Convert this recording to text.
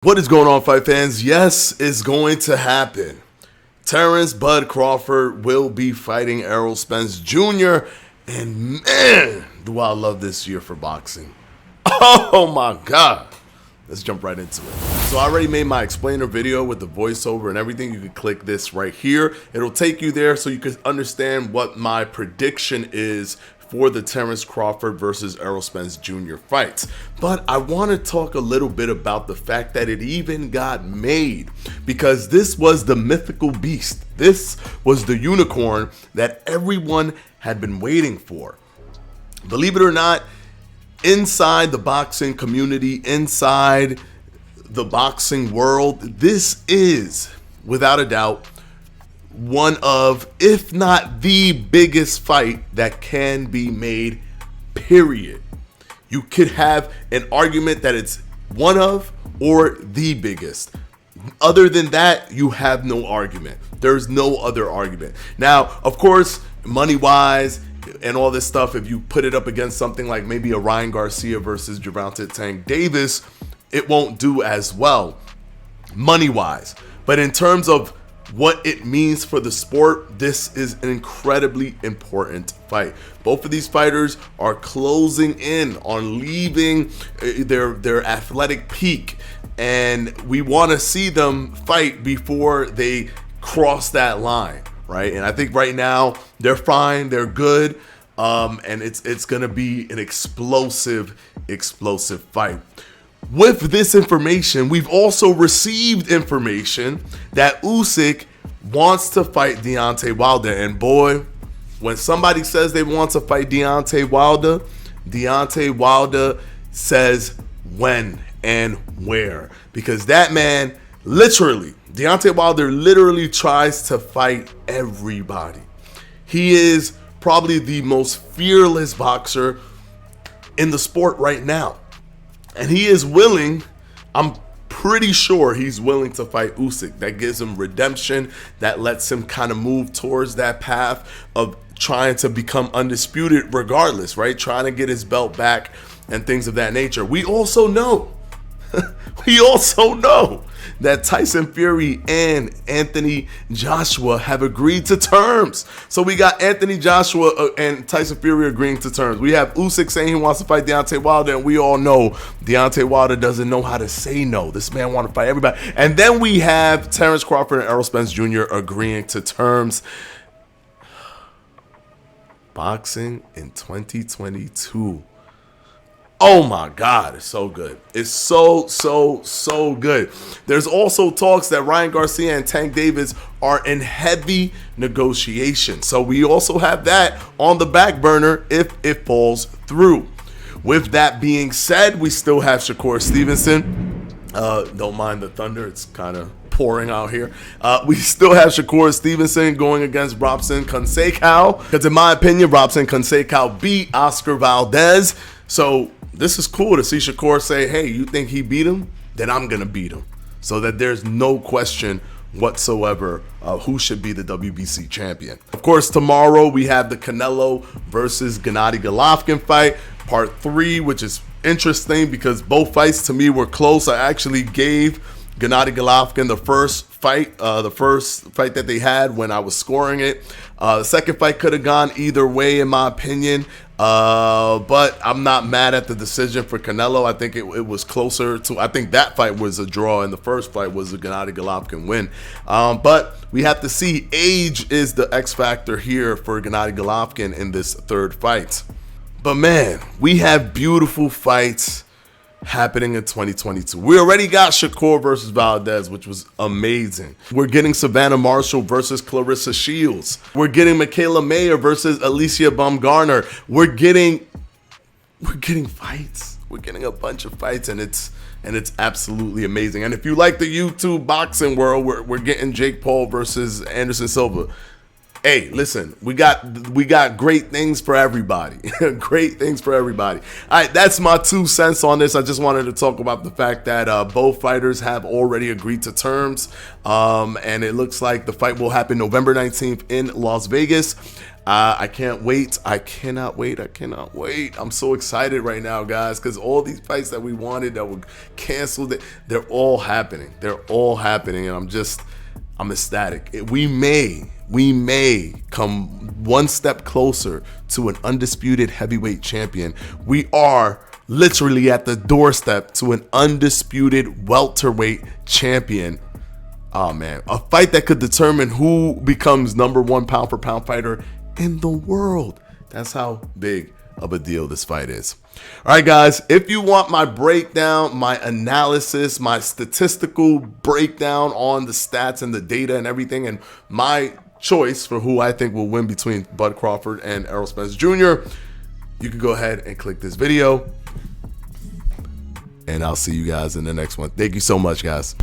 What is going on, fight fans? Yes, it's going to happen. Terence "Bud" Crawford will be fighting Errol Spence Jr. And man, do I love this year for boxing. Oh my God. Let's jump right into it. So I already made my explainer video with the voiceover and everything. You can click this right here. It'll take you there so you can understand what my prediction is for the Terence Crawford versus Errol Spence Jr. fights. But I want to talk a little bit about the fact that it even got made, because this was the mythical beast. This was the unicorn that everyone had been waiting for. Believe it or not, inside the boxing community, inside the boxing world, this is, without a doubt, one of, if not the biggest fight that can be made, period. You could have an argument that it's one of or the biggest. Other than that, you have no argument. There's no other argument. Now, of course, money-wise and all this stuff, if you put it up against something like maybe a Ryan Garcia versus Gervonta Tank Davis, it won't do as well money-wise. But in terms of what it means for the sport, this is an incredibly important fight. Both of these fighters are closing in on leaving their athletic peak, and we want to see them fight before they cross that line, right? And I think right now they're fine, they're good, and it's gonna be an explosive fight. With this information, we've also received information that Usyk wants to fight Deontay Wilder. And boy, when somebody says they want to fight Deontay Wilder says when and where. Because that man Deontay Wilder literally tries to fight everybody. He is probably the most fearless boxer in the sport right now. And he is willing, I'm pretty sure he's willing to fight Usyk. That gives him redemption. That lets him kind of move towards that path of trying to become undisputed regardless, right? Trying to get his belt back and things of that nature. We also know that Tyson Fury and Anthony Joshua have agreed to terms. So we got Anthony Joshua and Tyson Fury agreeing to terms. We have Usyk saying he wants to fight Deontay Wilder, and we all know Deontay Wilder doesn't know how to say no. This man wants to fight everybody. And then we have Terence Crawford and Errol Spence Jr. agreeing to terms. Boxing in 2022. Oh my God, it's so good. It's so good. There's also talks that Ryan Garcia and Tank Davis are in heavy negotiation. So we also have that on the back burner if it falls through. With that being said, we still have Shakur Stevenson. Don't mind the thunder. It's kind of pouring out here. We still have Shakur Stevenson going against Robson Conceição, because in my opinion, Robson Conceição beat Oscar Valdez. So this is cool to see Shakur say, hey, you think he beat him? Then I'm going to beat him. So that there's no question whatsoever who should be the WBC champion. Of course, tomorrow we have the Canelo versus Gennady Golovkin fight, part 3, which is interesting because both fights to me were close. I actually gave Gennady Golovkin the first fight that they had when I was scoring it. The second fight could have gone either way in my opinion. But I'm not mad at the decision for Canelo. I think it was closer to, I think that fight was a draw and the first fight was a Gennady Golovkin win. But we have to see, age is the X factor here for Gennady Golovkin in this third fight. But man, we have beautiful fights happening in 2022. We already got Shakur versus Valdez, which was amazing. We're getting Savannah Marshall versus Clarissa Shields. We're getting Michaela Mayer versus Alicia Baumgartner. We're getting fights. We're getting a bunch of fights, and it's absolutely amazing. And if you like the YouTube boxing world, we're getting Jake Paul versus Anderson Silva. Hey, listen, we got great things for everybody. Great things for everybody. All right, that's my 2 cents on this. I just wanted to talk about the fact that both fighters have already agreed to terms, and it looks like the fight will happen November 19th in Las Vegas. I can't wait. I cannot wait. I cannot wait. I'm so excited right now, guys, because all these fights that we wanted that were canceled, they're all happening. They're all happening, and I'm ecstatic. We may come one step closer to an undisputed heavyweight champion. We are literally at the doorstep to an undisputed welterweight champion. Oh man, a fight that could determine who becomes #1 pound for pound fighter in the world. That's how big of a deal this fight is. All right, guys, if you want my breakdown, my analysis, my statistical breakdown on the stats and the data and everything, and my choice for who I think will win between Bud Crawford and Errol Spence Jr., you can go ahead and click this video, and I'll see you guys in the next one. Thank you so much, guys.